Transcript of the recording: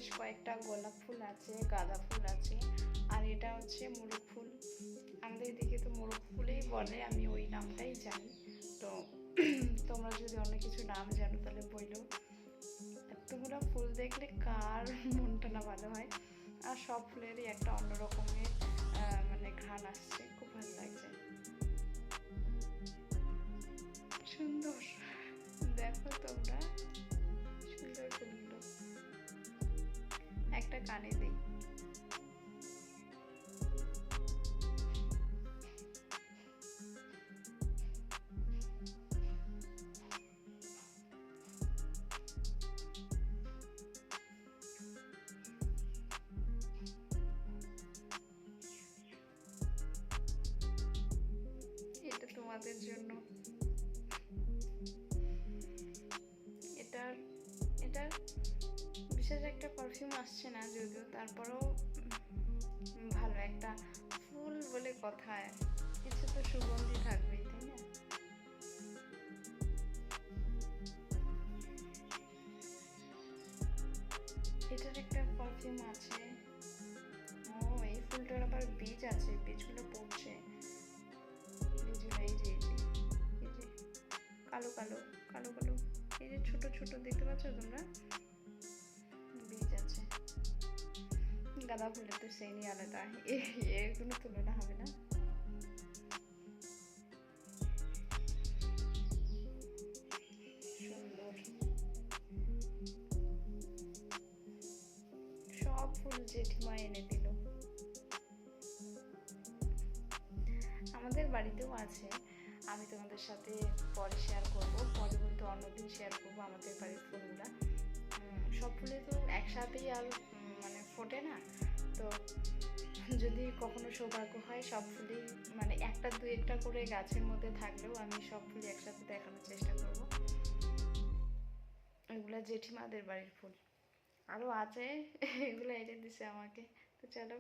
বেশ কয়েকটা গোলাপ ফুল আছে, গাঁদা ফুল আছে, আর এটা হচ্ছে মোরগ ফুল। আমাদের এদিকে তো মোরগ ফুলেই বলে, আমি ওই নামটাই জানি। তো তোমরা যদি অন্য কিছু নাম জানো তাহলে বললো। এতগুলো ফুল দেখলে কার মনটা না ভালো হয়। আর সব ফুলেরই একটা অন্য রকমের মানে ঘ্রাণ আসছে, খুব ভালো লাগছে, সুন্দর। দেখো তোমরা, সুন্দর ফুলগুলো। একটা কানে দিই। এটা তোমাদের জন্য। এটার এটার বিশেষ একটা পারফিউম আসছে না যদিও, তারপরেও ভালো একটা ফুল বলে কথা, কিছু তো সুগন্ধি থাকবেই, তাই না? এটার একটা পারফিউম আছে। ও, এই ফুলটার আবার বীজ আছে, বীজগুলো পড়ছে। বীজগুলো এই যে কালো কালো কালো কালো, এই যে ছোট ছোট দেখতে পাচ্ছ তোমরা, বীজ আছে। গাঁদা ফুলের তো সেই আলাদা, এর কোনো তুলনা হবে না। সুন্দর সব ফুল জেঠিমা এনে দিল। আমাদের বাড়িতেও আছে, আমি তোমাদের সাথে পরে শেয়ার করব, পরে বলতে অন্যদিন শেয়ার করবো আমাদের বাড়ির ফুলগুলা। সব ফুলে তো একসাথেই আর মানে ফোটে না, তো যদি কখনো সৌভাগ্য হয় সব ফুলই মানে একটা দু একটা করে গাছের মধ্যে থাকলেও আমি সব ফুলই একসাথে দেখানোর চেষ্টা করব। এগুলো জেঠিমাদের বাড়ির ফুল, আরও আছে, এগুলো এনে দিছে আমাকে। তো চলো